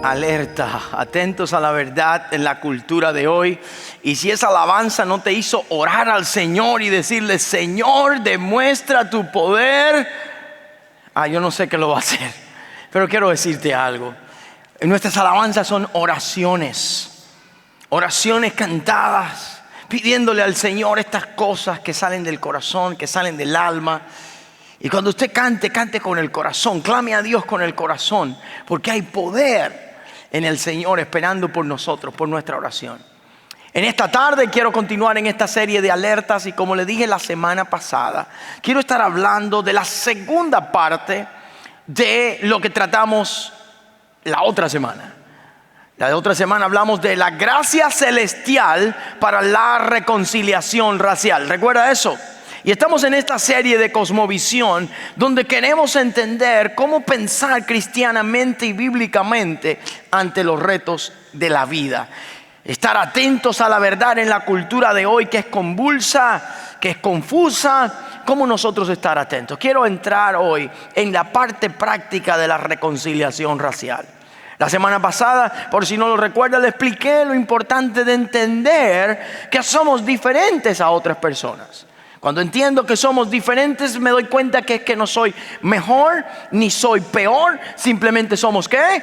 Alerta, atentos a la verdad en la cultura de hoy. Y si esa alabanza no te hizo orar al Señor y decirle: Señor, demuestra tu poder, yo no sé qué lo va a hacer. Pero quiero decirte algo. Nuestras alabanzas son oraciones cantadas, pidiéndole al Señor estas cosas que salen del corazón, que salen del alma. Y cuando usted cante con el corazón, clame a Dios con el corazón, porque hay poder en el Señor esperando por nosotros, por nuestra oración. En esta tarde quiero continuar en esta serie de alertas, y como le dije la semana pasada, quiero estar hablando de la segunda parte de lo que tratamos la otra semana. La otra semana hablamos de la gracia celestial para la reconciliación racial. ¿Recuerda eso? Y estamos en esta serie de cosmovisión donde queremos entender cómo pensar cristianamente y bíblicamente ante los retos de la vida. Estar atentos a la verdad en la cultura de hoy, que es convulsa, que es confusa. ¿Cómo nosotros estar atentos? Quiero entrar hoy en la parte práctica de la reconciliación racial. La semana pasada, por si no lo recuerda, le expliqué lo importante de entender que somos diferentes a otras personas. Cuando entiendo que somos diferentes, me doy cuenta que es que no soy mejor ni soy peor, simplemente somos ¿qué?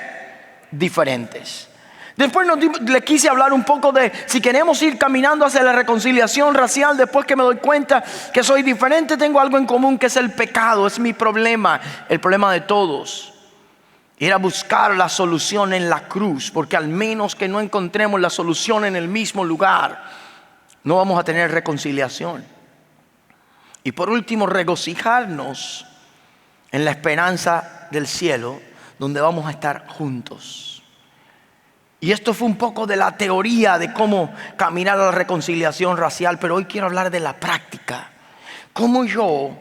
Diferentes. Después le quise hablar un poco de si queremos ir caminando hacia la reconciliación racial. Después que me doy cuenta que soy diferente, tengo algo en común, que es el pecado. Es mi problema, el problema de todos. Ir a buscar la solución en la cruz, porque al menos que no encontremos la solución en el mismo lugar, no vamos a tener reconciliación. Y por último, regocijarnos en la esperanza del cielo, donde vamos a estar juntos. Y esto fue un poco de la teoría de cómo caminar a la reconciliación racial, pero hoy quiero hablar de la práctica. Cómo yo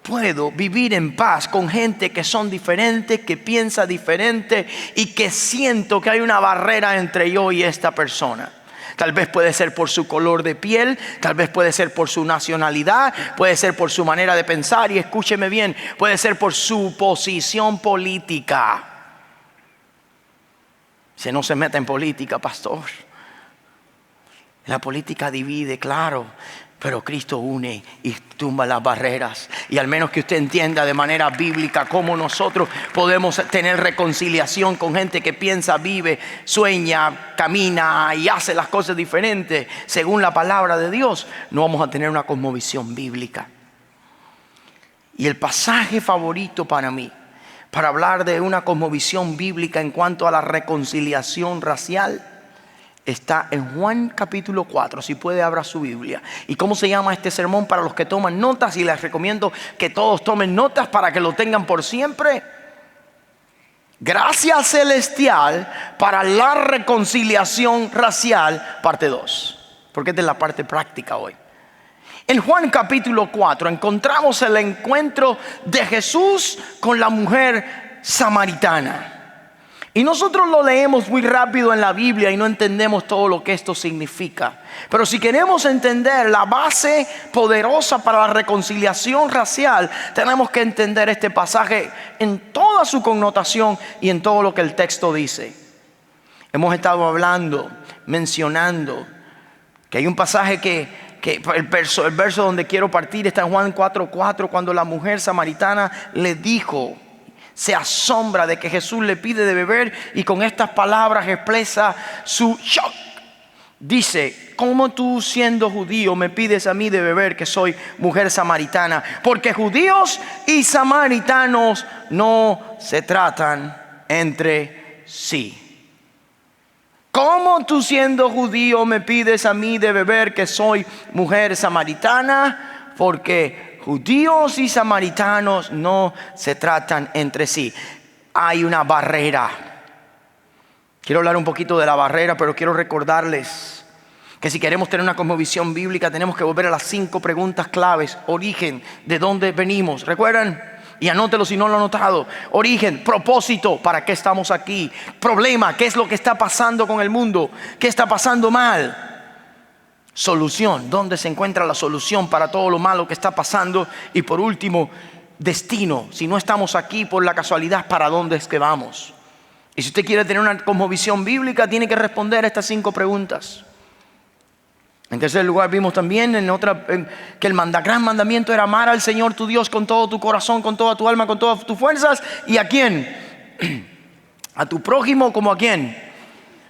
puedo vivir en paz con gente que son diferentes, que piensa diferente y que siento que hay una barrera entre yo y esta persona. Tal vez puede ser por su color de piel, tal vez puede ser por su nacionalidad, puede ser por su manera de pensar, y escúcheme bien, puede ser por su posición política. Si no se meta en política, pastor. La política divide, claro, pero Cristo une y tumba las barreras. Y al menos que usted entienda de manera bíblica cómo nosotros podemos tener reconciliación con gente que piensa, vive, sueña, camina y hace las cosas diferentes según la palabra de Dios, no vamos a tener una cosmovisión bíblica. Y el pasaje favorito para mí, para hablar de una cosmovisión bíblica en cuanto a la reconciliación racial, está en Juan capítulo 4. Si puede, abra su Biblia. ¿Y cómo se llama este sermón para los que toman notas? Y les recomiendo que todos tomen notas para que lo tengan por siempre. Gracia celestial para la reconciliación racial, parte 2. Porque esta es la parte práctica hoy. En Juan capítulo 4 encontramos el encuentro de Jesús con la mujer samaritana. Y nosotros lo leemos muy rápido en la Biblia y no entendemos todo lo que esto significa. Pero si queremos entender la base poderosa para la reconciliación racial, tenemos que entender este pasaje en toda su connotación y en todo lo que el texto dice. Hemos estado hablando, mencionando que hay un pasaje que el verso donde quiero partir está en Juan 4:4, cuando la mujer samaritana le dijo, se asombra de que Jesús le pide de beber, y con estas palabras expresa su shock. Dice: ¿cómo tú, siendo judío, me pides a mí de beber, que soy mujer samaritana? Porque judíos y samaritanos no se tratan entre sí. ¿Cómo tú, siendo judío, me pides a mí de beber, que soy mujer samaritana? Porque judíos y samaritanos no se tratan entre sí. Hay una barrera. Quiero hablar un poquito de la barrera, pero quiero recordarles que si queremos tener una cosmovisión bíblica, tenemos que volver a las 5 preguntas claves. Origen, ¿de dónde venimos? ¿Recuerdan? Y anótelo si no lo han notado. Origen, propósito, ¿para qué estamos aquí? Problema, ¿qué es lo que está pasando con el mundo? ¿Qué está pasando mal? Solución, ¿dónde se encuentra la solución para todo lo malo que está pasando? Y por último, destino, si no estamos aquí por la casualidad, ¿para dónde es que vamos? Y si usted quiere tener una cosmovisión bíblica, tiene que responder a estas 5 preguntas. En tercer lugar, vimos también que el gran mandamiento era amar al Señor tu Dios con todo tu corazón, con toda tu alma, con todas tus fuerzas. ¿Y a quién? A tu prójimo, ¿como a quién?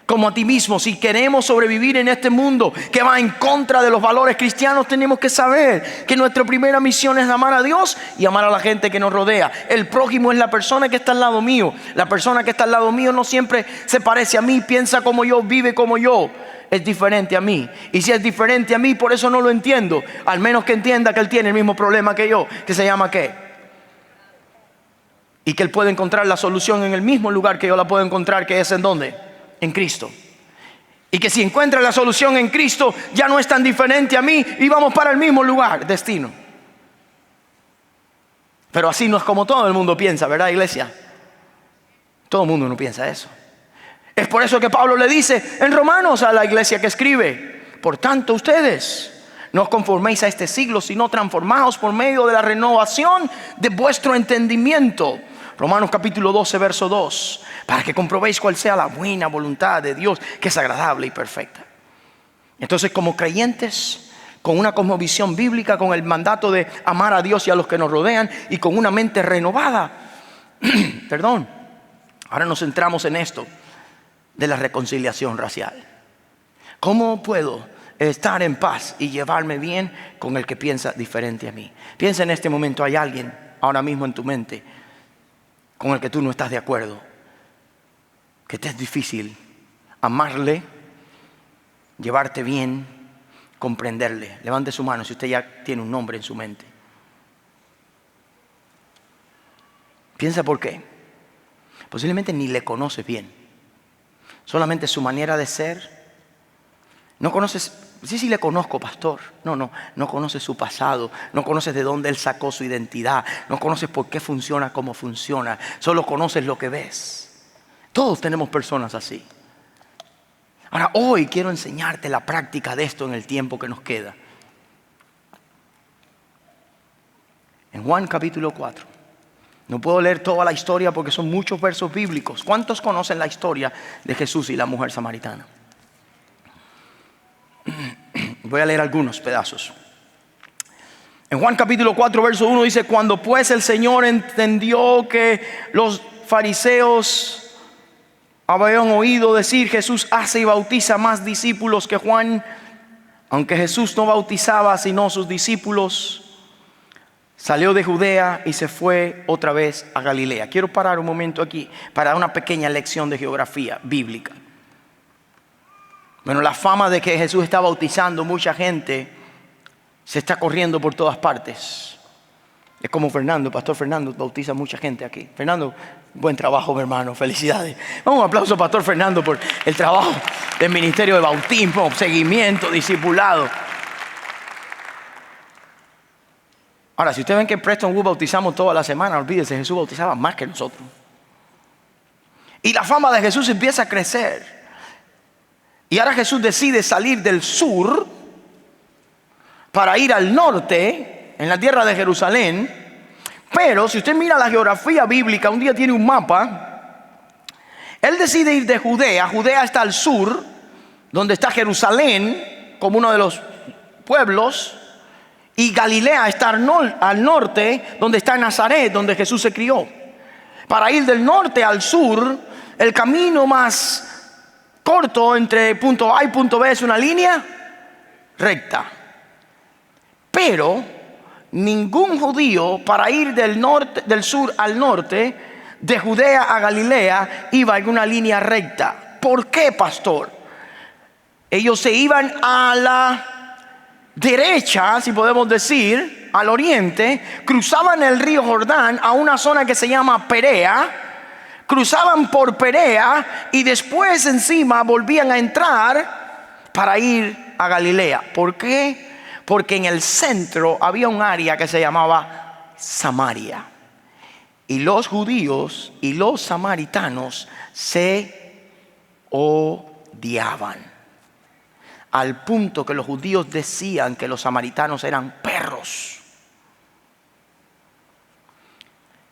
Como a ti mismo. Si queremos sobrevivir en este mundo que va en contra de los valores cristianos, tenemos que saber que nuestra primera misión es amar a Dios y amar a la gente que nos rodea. El prójimo es la persona que está al lado mío. La persona que está al lado mío no siempre se parece a mí, piensa como yo, vive como yo. Es diferente a mí. Y si es diferente a mí, por eso no lo entiendo. Al menos que entienda que él tiene el mismo problema que yo, que se llama ¿qué? Y que él puede encontrar la solución en el mismo lugar que yo la puedo encontrar, que es ¿en dónde? En Cristo. Y que si encuentra la solución en Cristo, ya no es tan diferente a mí y vamos para el mismo lugar, destino. Pero así no es como todo el mundo piensa, ¿verdad, iglesia? Todo el mundo no piensa eso. Es por eso que Pablo le dice en Romanos a la iglesia que escribe: por tanto ustedes no os conforméis a este siglo, sino transformaos por medio de la renovación de vuestro entendimiento. Romanos capítulo 12 verso 2, para que comprobéis cuál sea la buena voluntad de Dios, que es agradable y perfecta. Entonces, como creyentes, con una cosmovisión bíblica, con el mandato de amar a Dios y a los que nos rodean, y con una mente renovada, ahora nos centramos en esto de la reconciliación racial. ¿Cómo puedo estar en paz y llevarme bien con el que piensa diferente a mí? Piensa en este momento, hay alguien ahora mismo en tu mente con el que tú no estás de acuerdo, que te es difícil amarle, llevarte bien, comprenderle. Levante su mano si usted ya tiene un nombre en su mente. Piensa por qué. Posiblemente ni le conoces bien, solamente su manera de ser. No conoces, sí le conozco, pastor. No conoces su pasado, no conoces de dónde él sacó su identidad, no conoces por qué funciona como funciona, solo conoces lo que ves. Todos tenemos personas así. Ahora, hoy quiero enseñarte la práctica de esto en el tiempo que nos queda. En Juan capítulo 4. No puedo leer toda la historia porque son muchos versos bíblicos. ¿Cuántos conocen la historia de Jesús y la mujer samaritana? Voy a leer algunos pedazos. En Juan capítulo 4 verso 1 dice: cuando pues el Señor entendió que los fariseos habían oído decir: Jesús hace y bautiza más discípulos que Juan, aunque Jesús no bautizaba sino sus discípulos, salió de Judea y se fue otra vez a Galilea. Quiero parar un momento aquí para dar una pequeña lección de geografía bíblica. Bueno, la fama de que Jesús está bautizando mucha gente se está corriendo por todas partes. Es como Fernando, Pastor Fernando bautiza mucha gente aquí. Fernando, buen trabajo, mi hermano, felicidades. Un aplauso, Pastor Fernando, por el trabajo del ministerio de bautismo, seguimiento, discipulado. Ahora, si ustedes ven que en Preston Wood bautizamos toda la semana, olvídense, Jesús bautizaba más que nosotros. Y la fama de Jesús empieza a crecer. Y ahora Jesús decide salir del sur para ir al norte, en la tierra de Jerusalén. Pero si usted mira la geografía bíblica, un día tiene un mapa. Él decide ir de Judea. Judea está al sur, donde está Jerusalén, como uno de los pueblos. Y Galilea está al norte, donde está Nazaret, donde Jesús se crió. Para ir del norte al sur, el camino más corto entre punto A y punto B es una línea recta. Pero ningún judío, para ir del sur al norte, de Judea a Galilea, iba en una línea recta. ¿Por qué, pastor? Ellos se iban a la derecha, si podemos decir, al oriente, cruzaban el río Jordán a una zona que se llama Perea. Cruzaban por Perea y después encima volvían a entrar para ir a Galilea. ¿Por qué? Porque en el centro había un área que se llamaba Samaria. Y los judíos y los samaritanos se odiaban. Al punto que los judíos decían que los samaritanos eran perros.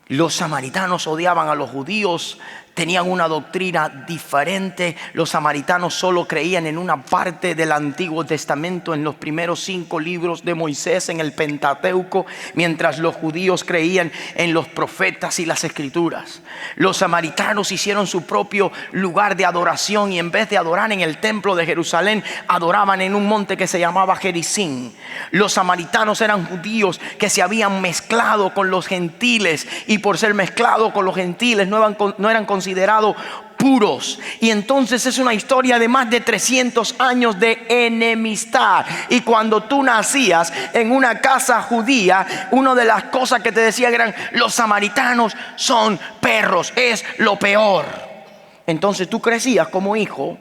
Los samaritanos odiaban a los judíos, tenían una doctrina diferente. Los samaritanos solo creían en una parte del Antiguo Testamento, en los primeros 5 libros de Moisés, en el Pentateuco, mientras los judíos creían en los profetas y las escrituras. Los samaritanos hicieron su propio lugar de adoración y en vez de adorar en el templo de Jerusalén, adoraban en un monte que se llamaba Gerizim. Los samaritanos eran judíos que se habían mezclado con los gentiles y por ser mezclados con los gentiles no eran considerados puros. Y entonces es una historia de más de 300 años de enemistad. Y cuando tú nacías en una casa judía, una de las cosas que te decían eran: los samaritanos son perros, es lo peor. Entonces tú crecías como hijo: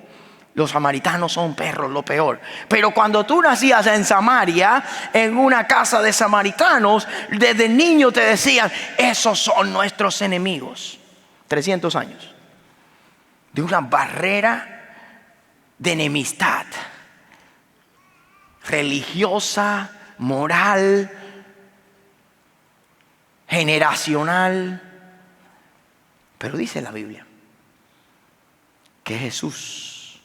los samaritanos son perros, lo peor. Pero cuando tú nacías en Samaria, en una casa de samaritanos, desde niño te decían: esos son nuestros enemigos. 300 años de una barrera de enemistad religiosa, moral, generacional. Pero dice la Biblia que Jesús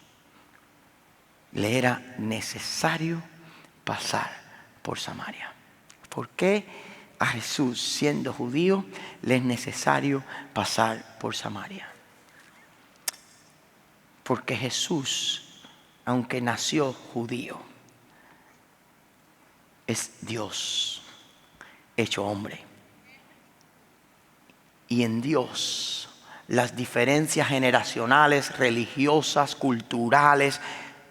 le era necesario pasar por Samaria. ¿Por qué a Jesús, siendo judío, le es necesario pasar por Samaria? Porque Jesús, aunque nació judío, es Dios hecho hombre. Y en Dios las diferencias generacionales, religiosas, culturales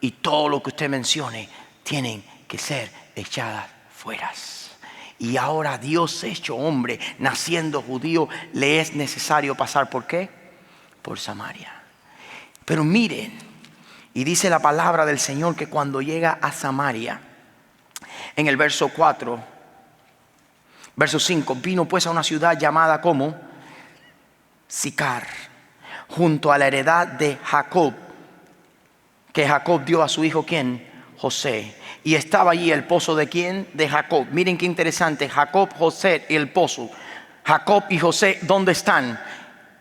y todo lo que usted mencione tienen que ser echadas fuera. Y ahora Dios hecho hombre, naciendo judío, le es necesario pasar ¿por qué? Por Samaria. Pero miren, y dice la palabra del Señor que cuando llega a Samaria, en el verso 4, verso 5, vino pues a una ciudad llamada como Sicar, junto a la heredad de Jacob, que Jacob dio a su hijo ¿quién? José. Y estaba allí el pozo de ¿quién? De Jacob. Miren qué interesante, Jacob, José y el pozo. Jacob y José, ¿dónde están?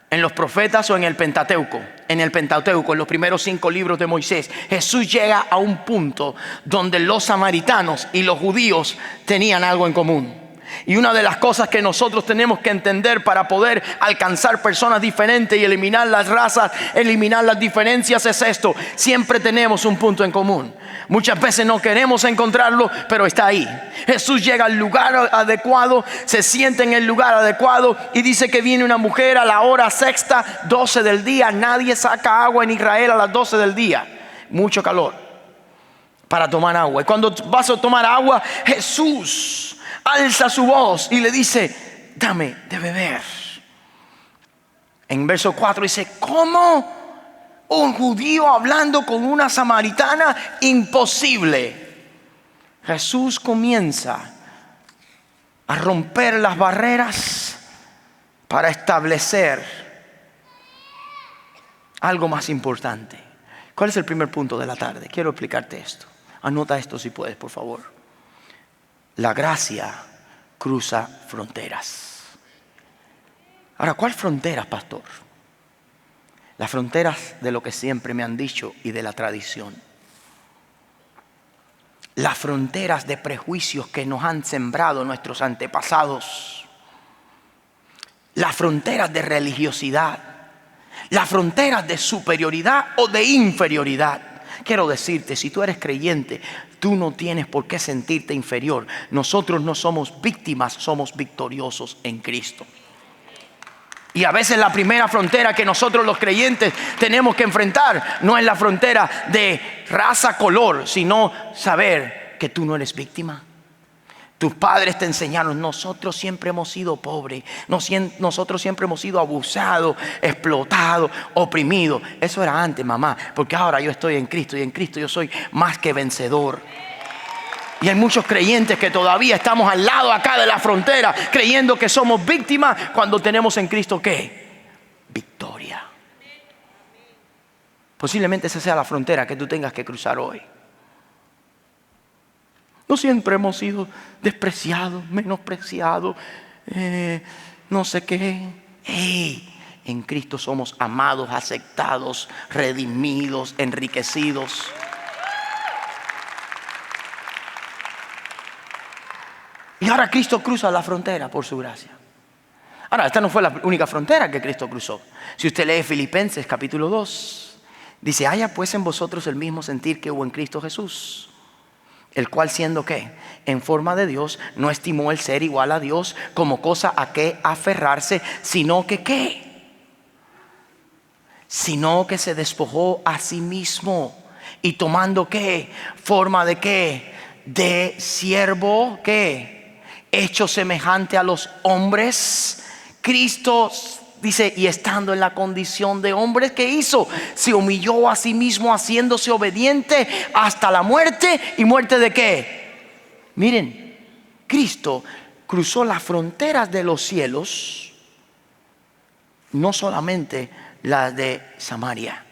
¿En los profetas o en el Pentateuco? En el Pentateuco, en los primeros 5 libros de Moisés. Jesús llega a un punto donde los samaritanos y los judíos tenían algo en común. Y una de las cosas que nosotros tenemos que entender para poder alcanzar personas diferentes y eliminar las razas, eliminar las diferencias es esto: siempre tenemos un punto en común. Muchas veces no queremos encontrarlo, pero está ahí. Jesús llega al lugar adecuado, se sienta en el lugar adecuado y dice que viene una mujer a la hora sexta, 12 del día. Nadie saca agua en Israel a las 12 del día. Mucho calor para tomar agua. Y cuando vas a tomar agua, Jesús alza su voz y le dice: dame de beber. En verso 4 dice: ¿cómo? Un judío hablando con una samaritana, imposible. Jesús comienza a romper las barreras para establecer algo más importante. ¿Cuál es el primer punto de la tarde? Quiero explicarte esto. Anota esto si puedes, por favor. La gracia cruza fronteras. Ahora, ¿cuál fronteras, pastor? Las fronteras de lo que siempre me han dicho y de la tradición. Las fronteras de prejuicios que nos han sembrado nuestros antepasados. Las fronteras de religiosidad. Las fronteras de superioridad o de inferioridad. Quiero decirte, si tú eres creyente, tú no tienes por qué sentirte inferior. Nosotros no somos víctimas, somos victoriosos en Cristo. Y a veces la primera frontera que nosotros los creyentes tenemos que enfrentar no es la frontera de raza, color, sino saber que tú no eres víctima. Tus padres te enseñaron: nosotros siempre hemos sido pobres, nosotros siempre hemos sido abusados, explotados, oprimidos. Eso era antes, mamá, porque ahora yo estoy en Cristo y en Cristo yo soy más que vencedor. Y hay muchos creyentes que todavía estamos al lado acá de la frontera, creyendo que somos víctimas cuando tenemos en Cristo ¿qué? Victoria. Posiblemente esa sea la frontera que tú tengas que cruzar hoy. No siempre hemos sido despreciados, menospreciados, no sé qué. ¡Hey! En Cristo somos amados, aceptados, redimidos, enriquecidos. Y ahora Cristo cruza la frontera por su gracia. Ahora, esta no fue la única frontera que Cristo cruzó. Si usted lee Filipenses capítulo 2, dice: haya pues en vosotros el mismo sentir que hubo en Cristo Jesús, el cual siendo ¿qué? En forma de Dios, no estimó el ser igual a Dios como cosa a que aferrarse, sino que ¿qué? Sino que se despojó a sí mismo, y tomando ¿qué? Forma de ¿qué? De siervo, ¿qué? Hecho semejante a los hombres. Cristo dice, y estando en la condición de hombre, ¿qué hizo? Se humilló a sí mismo, haciéndose obediente hasta la muerte. ¿Y muerte de qué? Miren, Cristo cruzó las fronteras de los cielos, no solamente las de Samaria,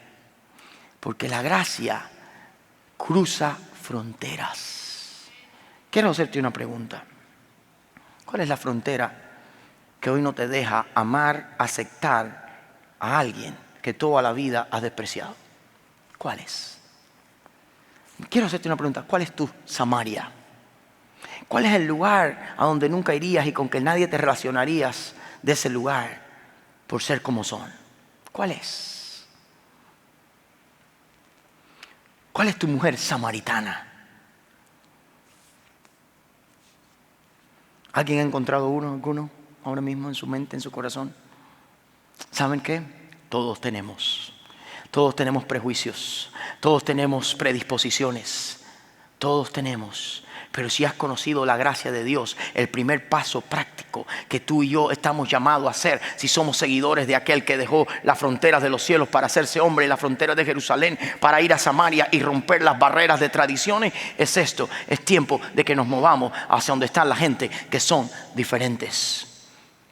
porque la gracia cruza fronteras. Quiero hacerte una pregunta. ¿Cuál es la frontera que hoy no te deja amar, aceptar a alguien que toda la vida has despreciado? ¿Cuál es? Quiero hacerte una pregunta. ¿Cuál es tu Samaria? ¿Cuál es el lugar a donde nunca irías y con que nadie te relacionarías de ese lugar por ser como son? ¿Cuál es? ¿Cuál es tu mujer samaritana? ¿Alguien ha encontrado alguno ahora mismo en su mente, en su corazón? ¿Saben qué? Todos tenemos prejuicios, todos tenemos predisposiciones, todos tenemos. Pero si has conocido la gracia de Dios, el primer paso práctico que tú y yo estamos llamados a hacer, si somos seguidores de aquel que dejó las fronteras de los cielos para hacerse hombre y las fronteras de Jerusalén para ir a Samaria y romper las barreras de tradiciones, es esto: es tiempo de que nos movamos hacia donde está la gente que son diferentes.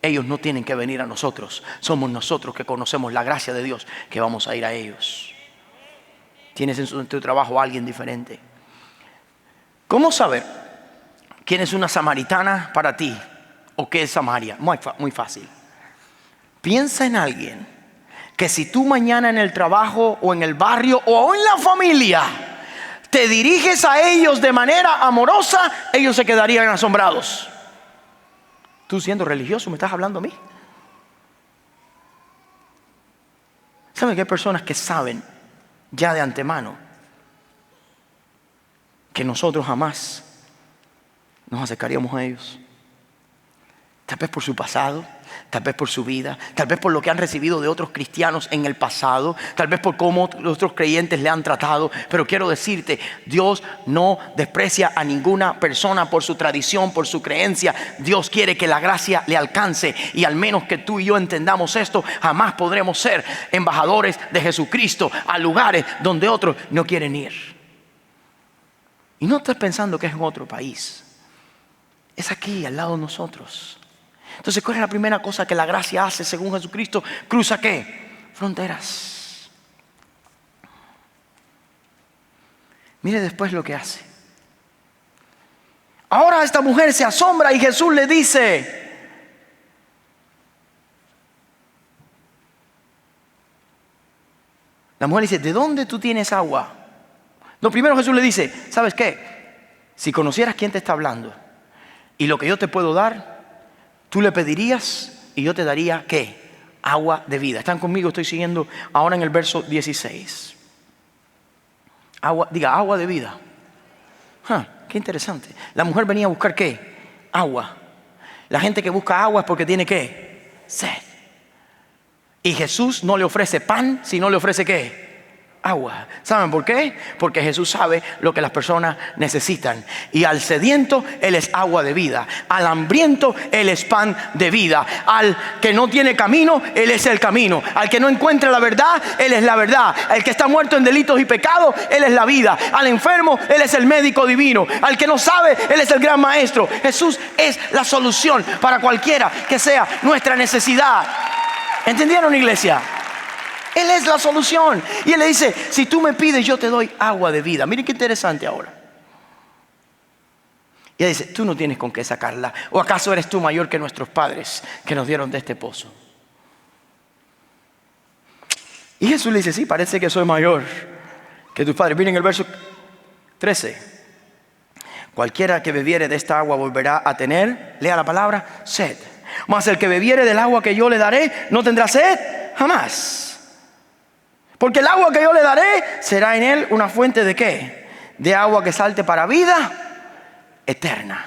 Ellos no tienen que venir a nosotros, somos nosotros que conocemos la gracia de Dios que vamos a ir a ellos. ¿Tienes en tu trabajo a alguien diferente? ¿Cómo saber quién es una samaritana para ti o qué es Samaria? Muy fácil. Piensa en alguien que si tú mañana en el trabajo o en el barrio o en la familia te diriges a ellos de manera amorosa, ellos se quedarían asombrados. Tú siendo religioso, ¿me estás hablando a mí? ¿Saben que hay personas que saben ya de antemano que nosotros jamás nos acercaríamos a ellos? Tal vez por su pasado, tal vez por su vida, tal vez por lo que han recibido de otros cristianos en el pasado, tal vez por cómo los otros creyentes le han tratado. Pero quiero decirte, Dios no desprecia a ninguna persona por su tradición, por su creencia. Dios quiere que la gracia le alcance, y al menos que tú y yo entendamos esto, jamás podremos ser embajadores de Jesucristo a lugares donde otros no quieren ir. Y no estés pensando que es en otro país. Es aquí, al lado de nosotros. Entonces, ¿cuál es la primera cosa que la gracia hace según Jesucristo? ¿Cruza qué? Fronteras. Mire después lo que hace. Ahora esta mujer se asombra y Jesús le dice: la mujer dice, ¿de dónde tú tienes agua? No, primero Jesús le dice, ¿sabes qué? Si conocieras quién te está hablando y lo que yo te puedo dar, tú le pedirías y yo te daría ¿qué? Agua de vida. ¿Están conmigo? Estoy siguiendo ahora en el verso 16. Agua de vida. Qué interesante. La mujer venía a buscar ¿qué? Agua. La gente que busca agua es porque tiene ¿qué? Sed. Y Jesús no le ofrece pan, sino le ofrece ¿qué? Agua. ¿Saben por qué? Porque Jesús sabe lo que las personas necesitan. Y al sediento Él es agua de vida, al hambriento Él es pan de vida, al que no tiene camino Él es el camino, al que no encuentra la verdad Él es la verdad, al que está muerto en delitos y pecados Él es la vida, al enfermo Él es el médico divino, al que no sabe Él es el gran maestro. Jesús es la solución para cualquiera que sea nuestra necesidad. ¿Entendieron, iglesia? Él es la solución. Y Él le dice, si tú me pides, yo te doy agua de vida. Miren qué interesante ahora. Y ella dice, tú no tienes con qué sacarla. ¿O acaso eres tú mayor que nuestros padres que nos dieron de este pozo? Y Jesús le dice, sí, parece que soy mayor que tus padres. Miren el verso 13. Cualquiera que bebiere de esta agua volverá a tener, lea la palabra, sed. Mas el que bebiere del agua que yo le daré no tendrá sed jamás. Porque el agua que yo le daré será en él una fuente ¿de qué? De agua que salte para vida eterna.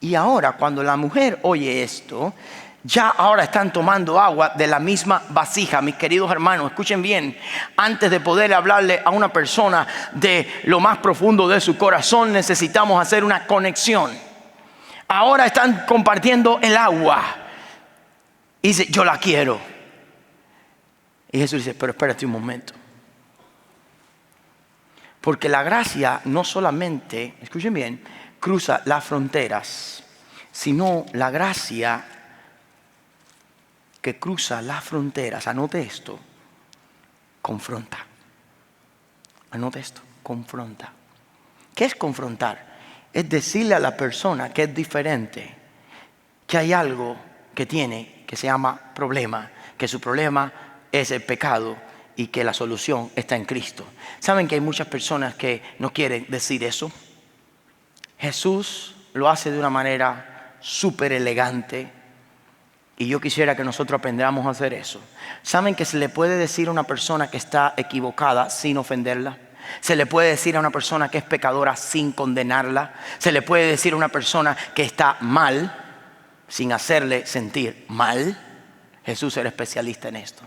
Y ahora cuando la mujer oye esto, ya ahora están tomando agua de la misma vasija. Mis queridos hermanos, escuchen bien. Antes de poder hablarle a una persona de lo más profundo de su corazón, necesitamos hacer una conexión. Ahora están compartiendo el agua. Y dice, yo la quiero. Y Jesús dice, pero espérate un momento. Porque la gracia no solamente, escuchen bien, cruza las fronteras, sino la gracia que cruza las fronteras, anote esto, confronta. Anote esto, confronta. ¿Qué es confrontar? Es decirle a la persona que es diferente, que hay algo que tiene, que se llama problema, que su problema es el pecado y que la solución está en Cristo. ¿Saben que hay muchas personas que no quieren decir eso? Jesús lo hace de una manera súper elegante. Y yo quisiera que nosotros aprendamos a hacer eso. ¿Saben que se le puede decir a una persona que está equivocada sin ofenderla? Se le puede decir a una persona que es pecadora sin condenarla. Se le puede decir a una persona que está mal sin hacerle sentir mal. Jesús era especialista en esto.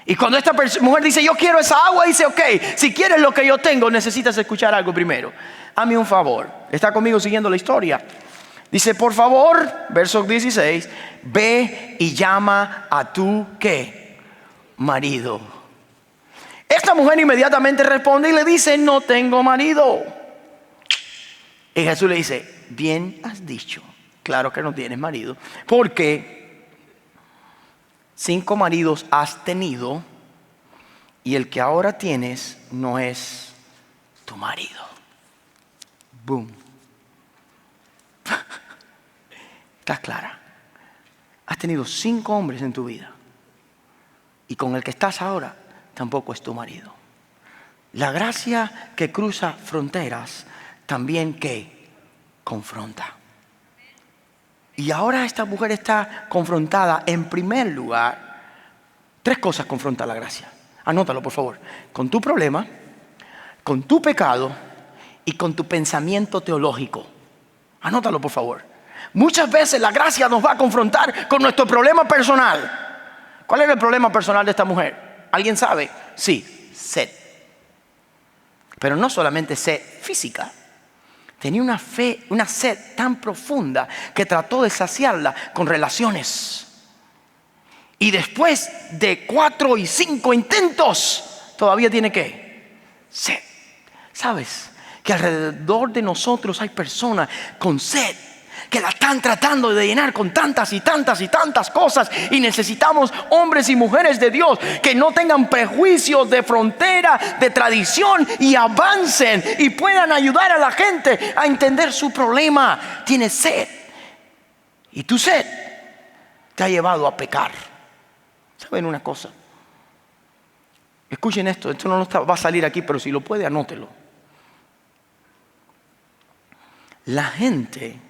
Y cuando esta mujer dice, yo quiero esa agua, dice, ok, si quieres lo que yo tengo, necesitas escuchar algo primero. Hazme un favor. ¿Está conmigo siguiendo la historia? Dice, por favor, verso 16, ve y llama a tu, ¿qué? Marido. Esta mujer inmediatamente responde y le dice, no tengo marido. Y Jesús le dice, bien has dicho, claro que no tienes marido, porque 5 maridos has tenido y el que ahora tienes no es tu marido. Boom. ¿Estás clara? Has tenido 5 hombres en tu vida y con el que estás ahora tampoco es tu marido. La gracia que cruza fronteras también que confronta. Y ahora esta mujer está confrontada en primer lugar. 3 cosas confronta la gracia. Anótalo por favor. Con tu problema, con tu pecado y con tu pensamiento teológico. Anótalo por favor. Muchas veces la gracia nos va a confrontar con nuestro problema personal. ¿Cuál era el problema personal de esta mujer? ¿Alguien sabe? Sí, sed. Pero no solamente sed física. Tenía una sed tan profunda que trató de saciarla con relaciones. Y después de 4 y 5 intentos, todavía tiene ¿qué? Sed. ¿Sabes? Que alrededor de nosotros hay personas con sed que la están tratando de llenar con tantas y tantas y tantas cosas. Y necesitamos hombres y mujeres de Dios que no tengan prejuicios de frontera, de tradición, y avancen y puedan ayudar a la gente a entender su problema. Tiene sed. Y tu sed te ha llevado a pecar. ¿Saben una cosa? Escuchen esto no va a salir aquí, pero si lo puede, anótelo. La gente,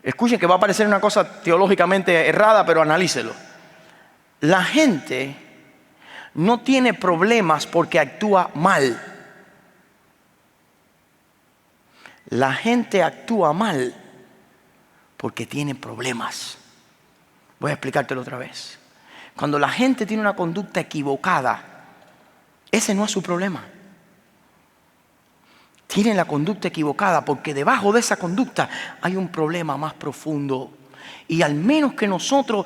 escuchen que va a parecer una cosa teológicamente errada, pero analícelo. La gente no tiene problemas porque actúa mal. La gente actúa mal porque tiene problemas. Voy a explicártelo otra vez. Cuando la gente tiene una conducta equivocada, ese no es su problema. Tienen la conducta equivocada porque debajo de esa conducta hay un problema más profundo. Y al menos que nosotros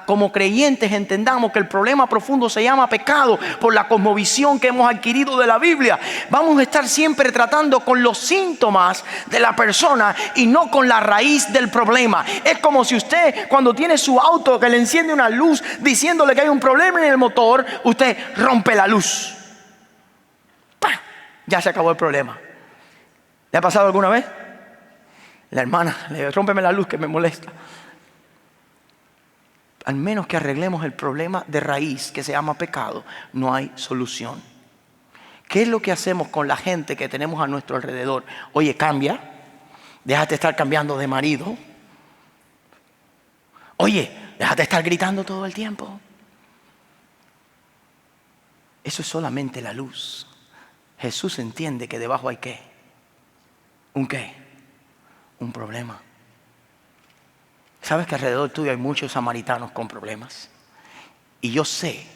como creyentes entendamos que el problema profundo se llama pecado por la cosmovisión que hemos adquirido de la Biblia, vamos a estar siempre tratando con los síntomas de la persona y no con la raíz del problema. Es como si usted, cuando tiene su auto que le enciende una luz diciéndole que hay un problema en el motor, usted rompe la luz. ¡Pah! ya se acabó el problema. ¿Le ha pasado alguna vez? La hermana, rómpeme la luz que me molesta. Al menos que arreglemos el problema de raíz que se llama pecado, no hay solución. ¿Qué es lo que hacemos con la gente que tenemos a nuestro alrededor? Oye, cambia. Déjate estar cambiando de marido. Oye, déjate estar gritando todo el tiempo. Eso es solamente la luz. Jesús entiende que debajo hay ¿qué? ¿Un qué? Un problema. ¿Sabes que alrededor tuyo hay muchos samaritanos con problemas? Y yo sé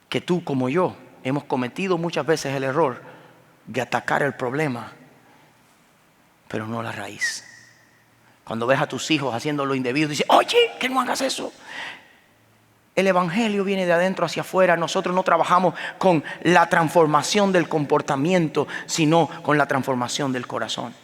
que tú como yo hemos cometido muchas veces el error de atacar el problema, pero no la raíz. Cuando ves a tus hijos haciendo lo indebido, dices, oye, que no hagas eso. El evangelio viene de adentro hacia afuera. Nosotros no trabajamos con la transformación del comportamiento, sino con la transformación del corazón.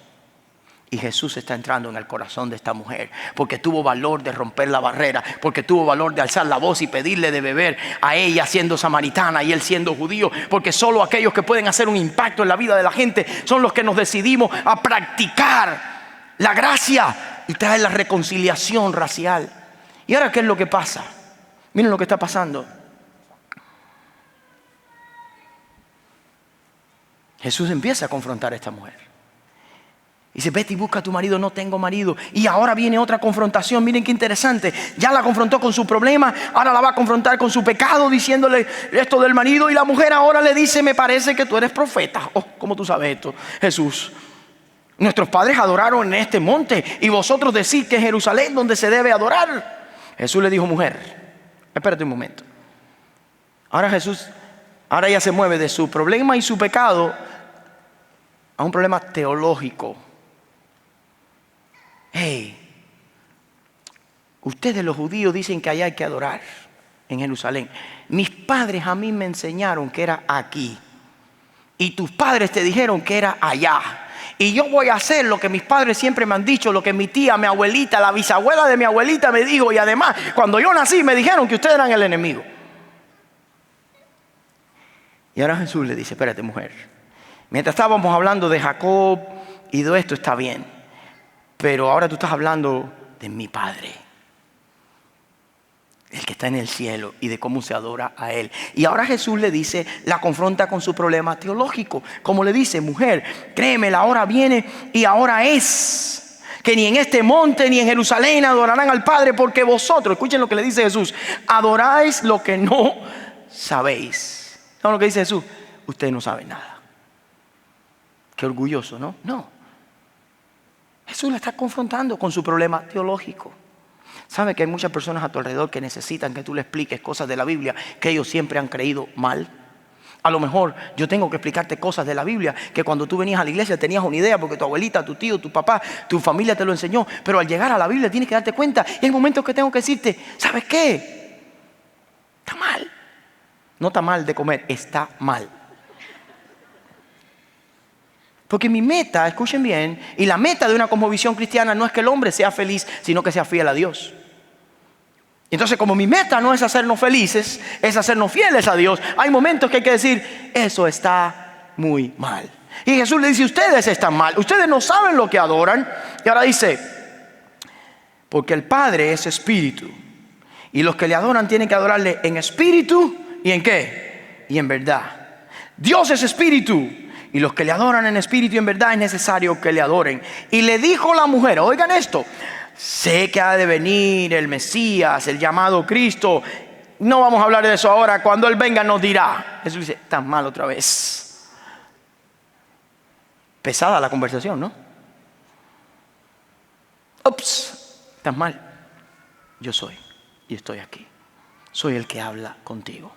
Y Jesús está entrando en el corazón de esta mujer, porque tuvo valor de romper la barrera, porque tuvo valor de alzar la voz y pedirle de beber a ella siendo samaritana y él siendo judío, porque solo aquellos que pueden hacer un impacto en la vida de la gente son los que nos decidimos a practicar la gracia y traer la reconciliación racial. ¿Y ahora qué es lo que pasa? Miren lo que está pasando. Jesús empieza a confrontar a esta mujer. Dice, vete y busca a tu marido. No tengo marido. Y ahora viene otra confrontación. Miren qué interesante. Ya la confrontó con su problema. Ahora la va a confrontar con su pecado, diciéndole esto del marido. Y la mujer ahora le dice, me parece que tú eres profeta. Oh, ¿cómo tú sabes esto, Jesús? Nuestros padres adoraron en este monte y vosotros decís que es Jerusalén donde se debe adorar. Jesús le dijo, mujer, espérate un momento. Ahora ella se mueve de su problema y su pecado a un problema teológico. Hey, ustedes los judíos dicen que allá hay que adorar, en Jerusalén. Mis padres a mí me enseñaron que era aquí. Y tus padres te dijeron que era allá. Y yo voy a hacer lo que mis padres siempre me han dicho, lo que mi tía, mi abuelita, la bisabuela de mi abuelita me dijo. Y además, cuando yo nací me dijeron que ustedes eran el enemigo. Y ahora Jesús le dice, espérate mujer, mientras estábamos hablando de Jacob y de esto está bien. Pero ahora tú estás hablando de mi Padre, el que está en el cielo, y de cómo se adora a Él. Y ahora Jesús le dice, la confronta con su problema teológico. Como le dice, mujer, créeme, la hora viene y ahora es que ni en este monte ni en Jerusalén adorarán al Padre, porque vosotros, escuchen lo que le dice Jesús, adoráis lo que no sabéis. ¿Saben lo que dice Jesús? Ustedes no saben nada. Qué orgulloso, ¿no? No. Jesús la está confrontando con su problema teológico. ¿Sabe que hay muchas personas a tu alrededor que necesitan que tú le expliques cosas de la Biblia que ellos siempre han creído mal? A lo mejor yo tengo que explicarte cosas de la Biblia que cuando tú venías a la iglesia tenías una idea porque tu abuelita, tu tío, tu papá, tu familia te lo enseñó. Pero al llegar a la Biblia tienes que darte cuenta. Y hay momentos que tengo que decirte, ¿sabes qué? Está mal. No está mal de comer, está mal. Porque mi meta, escuchen bien, y la meta de una cosmovisión cristiana no es que el hombre sea feliz, sino que sea fiel a Dios. Entonces, como mi meta no es hacernos felices, es hacernos fieles a Dios, hay momentos que hay que decir, eso está muy mal. Y Jesús le dice, ustedes están mal, ustedes no saben lo que adoran. Y ahora dice, porque el Padre es espíritu, y los que le adoran tienen que adorarle en espíritu, ¿y en qué? Y en verdad. Dios es espíritu. Y los que le adoran en espíritu y en verdad es necesario que le adoren. Y le dijo la mujer, oigan esto, sé que ha de venir el Mesías, el llamado Cristo. No vamos a hablar de eso ahora, cuando Él venga nos dirá. Jesús dice, estás mal otra vez. Pesada la conversación, ¿no? Ups, estás mal. Yo soy y estoy aquí. Soy el que habla contigo.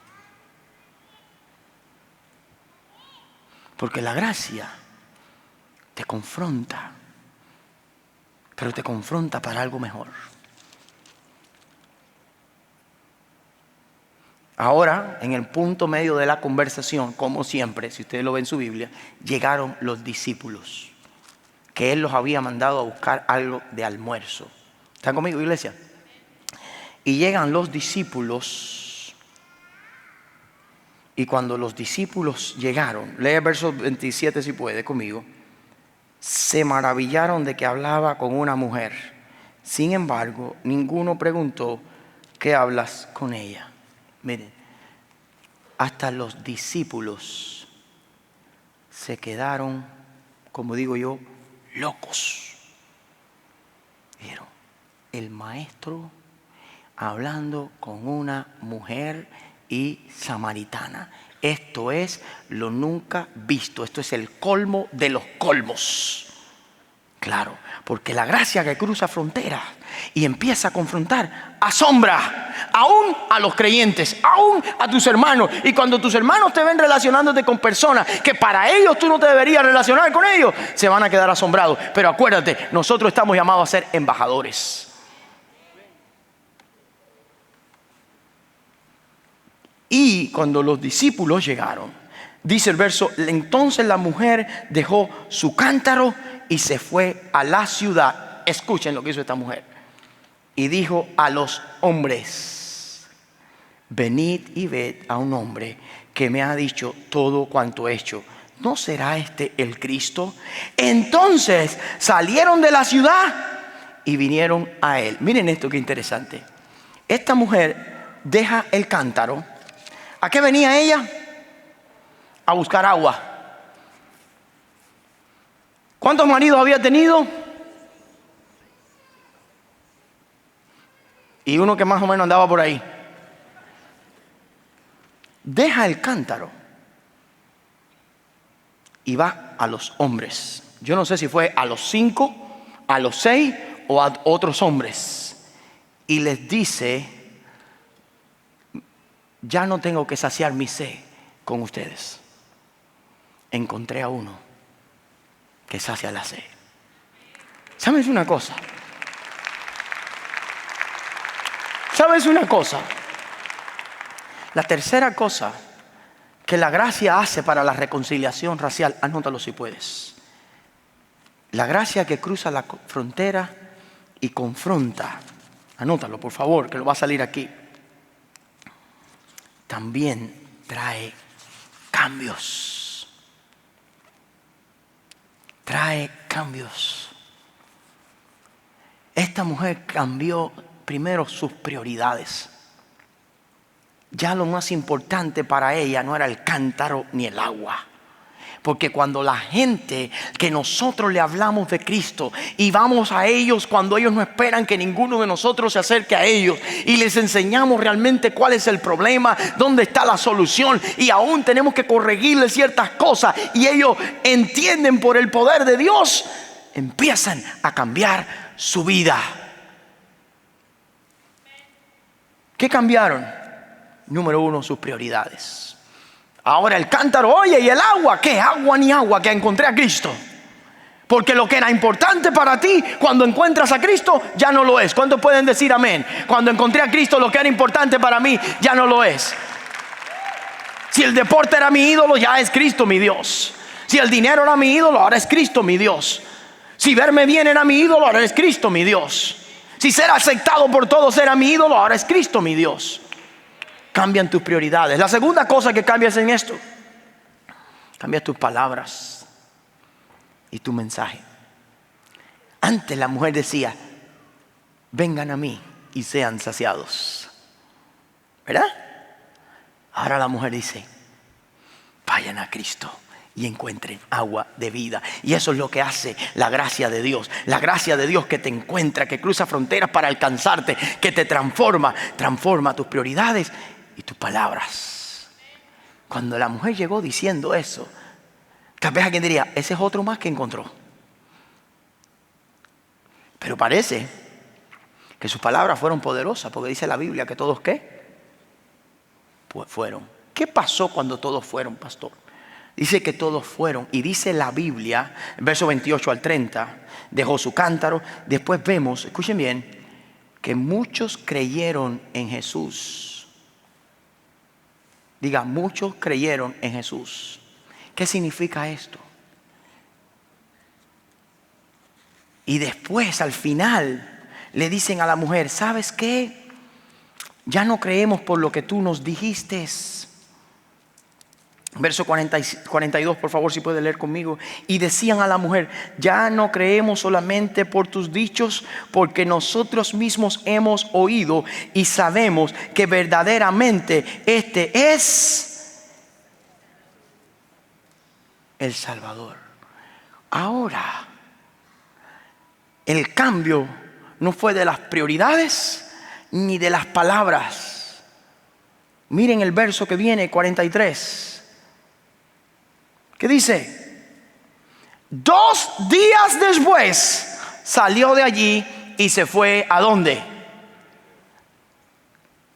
Porque la gracia te confronta, pero te confronta para algo mejor. Ahora, en el punto medio de la conversación, como siempre, si ustedes lo ven en su Biblia, llegaron los discípulos, que Él los había mandado a buscar algo de almuerzo. ¿Están conmigo, iglesia? Y llegan los discípulos Y cuando los discípulos llegaron, lee el verso 27 si puede conmigo, se maravillaron de que hablaba con una mujer. Sin embargo, ninguno preguntó, ¿qué hablas con ella? Miren, hasta los discípulos se quedaron, como digo yo, locos. Vieron, el maestro hablando con una mujer y samaritana. Esto es lo nunca visto. Esto es el colmo de los colmos. Claro, porque la gracia que cruza fronteras y empieza a confrontar asombra aún a los creyentes, aún a tus hermanos. Y cuando tus hermanos te ven relacionándote con personas que para ellos tú no te deberías relacionar con ellos, se van a quedar asombrados. Pero acuérdate, nosotros estamos llamados a ser embajadores. Y cuando los discípulos llegaron, dice el verso, entonces la mujer dejó su cántaro y se fue a la ciudad. Escuchen lo que hizo esta mujer. Y dijo a los hombres, venid y ved a un hombre que me ha dicho todo cuanto he hecho. ¿No será este el Cristo? Entonces salieron de la ciudad y vinieron a él. Miren esto que interesante. Esta mujer deja el cántaro. ¿A qué venía ella? A buscar agua. ¿Cuántos maridos había tenido? Y uno que más o menos andaba por ahí. Deja el cántaro y va a los hombres. Yo no sé si fue a los 5, a los 6 o a otros hombres. Y les dice, ya no tengo que saciar mi sed con ustedes. Encontré a uno que sacia la sed. ¿Sabes una cosa? ¿Sabes una cosa? La tercera cosa que la gracia hace para la reconciliación racial, anótalo si puedes. La gracia que cruza la frontera y confronta, anótalo por favor, que lo va a salir aquí. También trae cambios. Trae cambios. Esta mujer cambió primero sus prioridades. Ya lo más importante para ella no era el cántaro ni el agua. Porque cuando la gente que nosotros le hablamos de Cristo y vamos a ellos cuando ellos no esperan que ninguno de nosotros se acerque a ellos y les enseñamos realmente cuál es el problema, dónde está la solución y aún tenemos que corregirles ciertas cosas y ellos entienden por el poder de Dios, empiezan a cambiar su vida. ¿Qué cambiaron? Número 1, sus prioridades. Ahora el cántaro, oye, ¿y el agua? ¿Qué agua ni agua? Que encontré a Cristo. Porque lo que era importante para ti, cuando encuentras a Cristo, ya no lo es. ¿Cuántos pueden decir amén? Cuando encontré a Cristo, lo que era importante para mí, ya no lo es. Si el deporte era mi ídolo, ya es Cristo mi Dios. Si el dinero era mi ídolo, ahora es Cristo mi Dios. Si verme bien era mi ídolo, ahora es Cristo mi Dios. Si ser aceptado por todos era mi ídolo, ahora es Cristo mi Dios. Cambian tus prioridades. La segunda cosa que cambias en esto, cambias tus palabras y tu mensaje. Antes la mujer decía, vengan a mí y sean saciados, ¿verdad? Ahora la mujer dice, vayan a Cristo y encuentren agua de vida. Y eso es lo que hace la gracia de Dios. La gracia de Dios que te encuentra, que cruza fronteras para alcanzarte, que te transforma tus prioridades y tus palabras. Cuando la mujer llegó diciendo eso, tal vez alguien diría, ese es otro más que encontró. Pero parece que sus palabras fueron poderosas, porque dice la Biblia que todos, ¿qué? Pues fueron. ¿Qué pasó cuando todos fueron, pastor? Dice que todos fueron, y dice la Biblia, verso 28 al 30, dejó su cántaro. Después vemos, escuchen bien, que muchos creyeron en Jesús. Diga, muchos creyeron en Jesús. ¿Qué significa esto? Y después, al final, le dicen a la mujer, ¿sabes qué? Ya no creemos por lo que tú nos dijiste. Verso 42, por favor, si puede leer conmigo. Y decían a la mujer: ya no creemos solamente por tus dichos, porque nosotros mismos hemos oído y sabemos que verdaderamente este es el Salvador. Ahora, el cambio no fue de las prioridades ni de las palabras. Miren el verso que viene, 43. ¿Qué dice? 2 días después salió de allí y se fue ¿a dónde?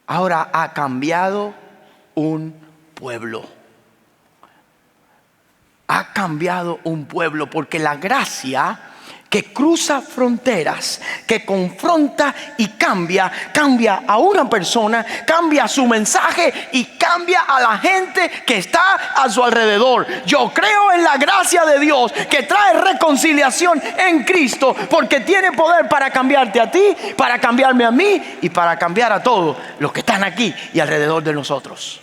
Ahora ha cambiado un pueblo. Ha cambiado un pueblo, porque la gracia que cruza fronteras, que confronta y cambia a una persona, cambia su mensaje y cambia a la gente que está a su alrededor. Yo creo en la gracia de Dios que trae reconciliación en Cristo, porque tiene poder para cambiarte a ti, para cambiarme a mí y para cambiar a todos los que están aquí y alrededor de nosotros.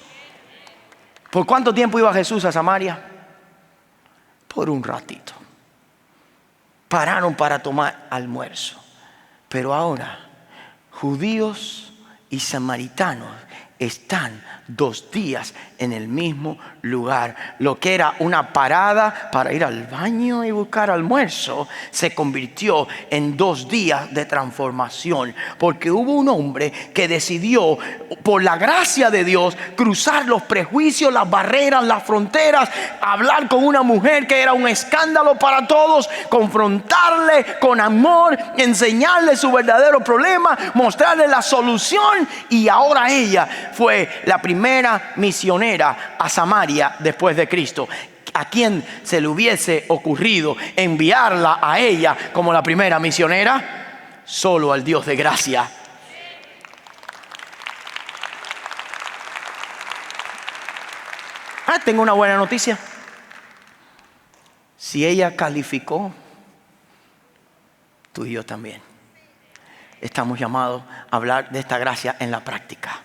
¿Por cuánto tiempo iba Jesús a Samaria? Por un ratito. Pararon para tomar almuerzo. Pero ahora judíos y samaritanos están 2 días en el mismo lugar. Lo que era una parada para ir al baño y buscar almuerzo se convirtió en 2 días de transformación, porque hubo un hombre que decidió, por la gracia de Dios, cruzar los prejuicios, las barreras, las fronteras, hablar con una mujer que era un escándalo para todos, confrontarle con amor, enseñarle su verdadero problema, mostrarle la solución. Y ahora ella fue la primera misionera a Samaria después de Cristo. ¿A quién se le hubiese ocurrido enviarla a ella como la primera misionera? Solo al Dios de gracia. Tengo una buena noticia. Si ella calificó, tú y yo también estamos llamados a hablar de esta gracia en la práctica,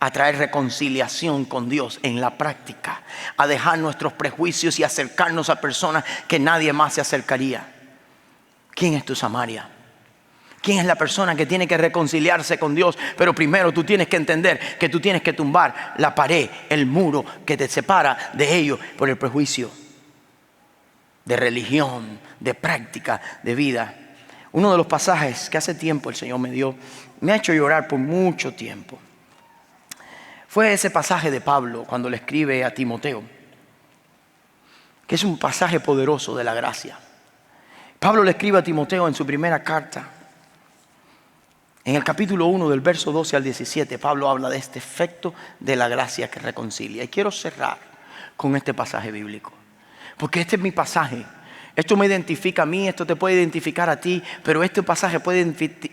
a traer reconciliación con Dios en la práctica, a dejar nuestros prejuicios y acercarnos a personas que nadie más se acercaría. ¿Quién es tu Samaria? ¿Quién es la persona que tiene que reconciliarse con Dios? Pero primero tú tienes que entender que tú tienes que tumbar la pared, el muro que te separa de ellos por el prejuicio de religión, de práctica, de vida. Uno de los pasajes que hace tiempo el Señor me ha hecho llorar por mucho tiempo, fue ese pasaje de Pablo cuando le escribe a Timoteo, que es un pasaje poderoso de la gracia. Pablo le escribe a Timoteo en su primera carta. En el capítulo 1, del verso 12 al 17, Pablo habla de este efecto de la gracia que reconcilia. Y quiero cerrar con este pasaje bíblico, porque este es mi pasaje. Esto me identifica a mí, esto te puede identificar a ti, pero este pasaje puede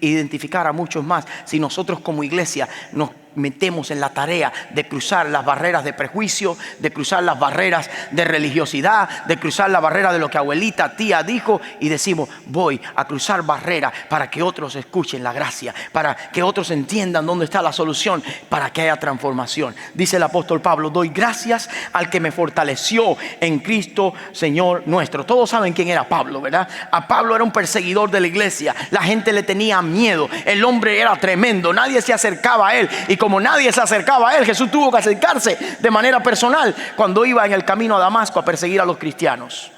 identificar a muchos más si nosotros como iglesia nos metemos en la tarea de cruzar las barreras de prejuicio, de cruzar las barreras de religiosidad, de cruzar la barrera de lo que abuelita, tía dijo, y decimos: voy a cruzar barreras para que otros escuchen la gracia, para que otros entiendan dónde está la solución, para que haya transformación. Dice el apóstol Pablo: doy gracias al que me fortaleció en Cristo Señor nuestro. Todos saben quién era Pablo, ¿verdad? A Pablo era un perseguidor de la iglesia. La gente le tenía miedo. El hombre era tremendo. Nadie se acercaba a él. Y como nadie se acercaba a él, Jesús tuvo que acercarse de manera personal cuando iba en el camino a Damasco a perseguir a los cristianos.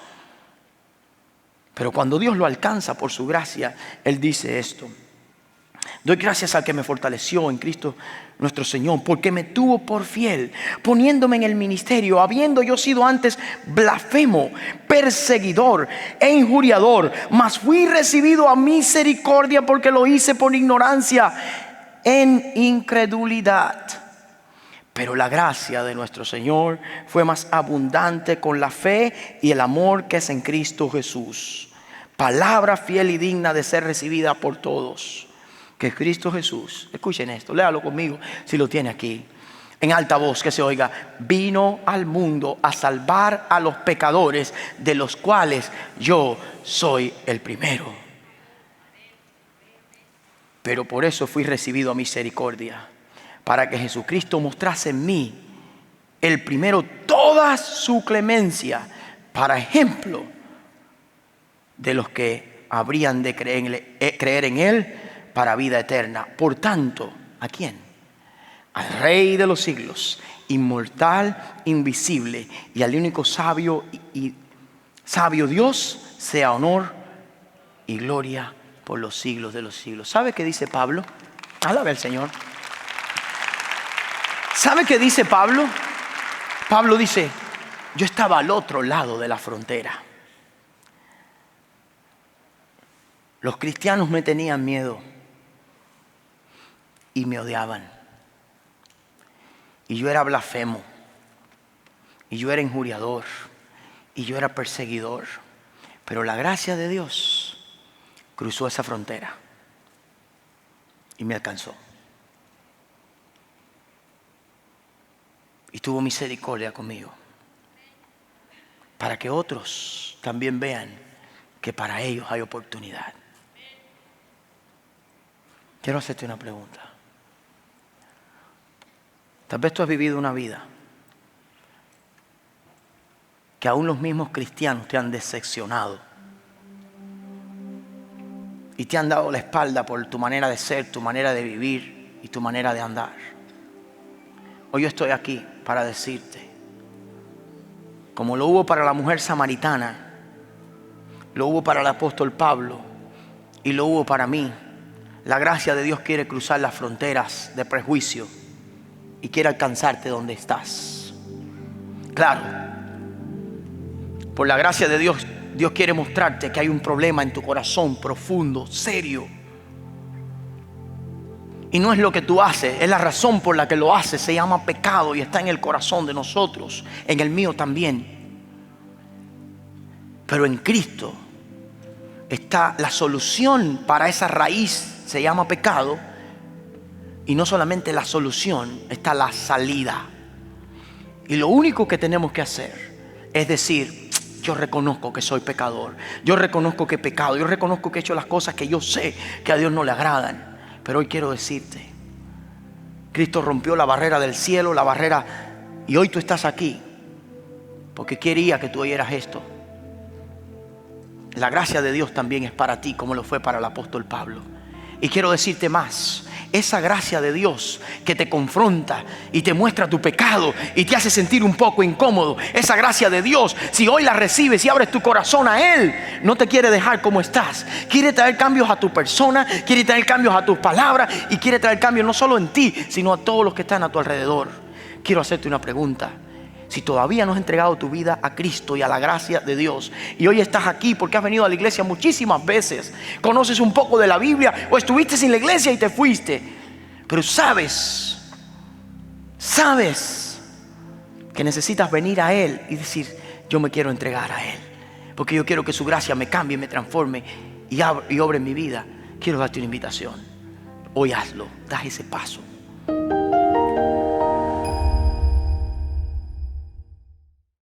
Pero cuando Dios lo alcanza por su gracia, Él dice esto: doy gracias al que me fortaleció en Cristo nuestro Señor, porque me tuvo por fiel, poniéndome en el ministerio, habiendo yo sido antes blasfemo, perseguidor e injuriador, mas fui recibido a misericordia porque lo hice por ignorancia, en incredulidad. Pero la gracia de nuestro Señor fue más abundante con la fe y el amor que es en Cristo Jesús. Palabra fiel y digna de ser recibida por todos, que Cristo Jesús, escuchen esto, léalo conmigo si lo tiene aquí en alta voz, que se oiga: vino al mundo a salvar a los pecadores, de los cuales yo soy el primero. Pero por eso fui recibido a misericordia, para que Jesucristo mostrase en mí el primero toda su clemencia, para ejemplo de los que habrían de creer en Él para vida eterna. Por tanto, ¿a quién? Al Rey de los siglos, inmortal, invisible, y al único sabio y sabio Dios, sea honor y gloria por los siglos de los siglos. ¿Sabe qué dice Pablo? Alabe al Señor. ¿Sabe qué dice Pablo? Pablo dice: yo estaba al otro lado de la frontera. Los cristianos me tenían miedo y me odiaban. Y yo era blasfemo. Y yo era injuriador. Y yo era perseguidor. Pero la gracia de Dios cruzó esa frontera y me alcanzó. Y tuvo misericordia conmigo, para que otros también vean que para ellos hay oportunidad. Quiero hacerte una pregunta. Tal vez tú has vivido una vida que aún los mismos cristianos te han decepcionado y te han dado la espalda por tu manera de ser, tu manera de vivir y tu manera de andar. Hoy yo estoy aquí para decirte, como lo hubo para la mujer samaritana, lo hubo para el apóstol Pablo y lo hubo para mí. La gracia de Dios quiere cruzar las fronteras de prejuicio y quiere alcanzarte donde estás. Claro, por la gracia de Dios, Dios quiere mostrarte que hay un problema en tu corazón profundo, serio. Y no es lo que tú haces, es la razón por la que lo haces. Se llama pecado y está en el corazón de nosotros, en el mío también. Pero en Cristo está la solución para esa raíz, se llama pecado. Y no solamente la solución, está la salida. Y lo único que tenemos que hacer es decir: yo reconozco que soy pecador, yo reconozco que he pecado, yo reconozco que he hecho las cosas que yo sé que a Dios no le agradan. Pero hoy quiero decirte, Cristo rompió la barrera del cielo, la barrera, y hoy tú estás aquí porque quería que tú oyeras esto. La gracia de Dios también es para ti, como lo fue para el apóstol Pablo. Y quiero decirte más: esa gracia de Dios que te confronta y te muestra tu pecado y te hace sentir un poco incómodo, esa gracia de Dios, si hoy la recibes y abres tu corazón a Él, no te quiere dejar como estás. Quiere traer cambios a tu persona, quiere traer cambios a tus palabras y quiere traer cambios no solo en ti, sino a todos los que están a tu alrededor. Quiero hacerte una pregunta. Si todavía no has entregado tu vida a Cristo y a la gracia de Dios, y hoy estás aquí porque has venido a la iglesia muchísimas veces, conoces un poco de la Biblia o estuviste sin la iglesia y te fuiste, pero sabes que necesitas venir a Él y decir: yo me quiero entregar a Él, porque yo quiero que su gracia me cambie, me transforme y obre en mi vida. Quiero darte una invitación. Hoy hazlo, da ese paso.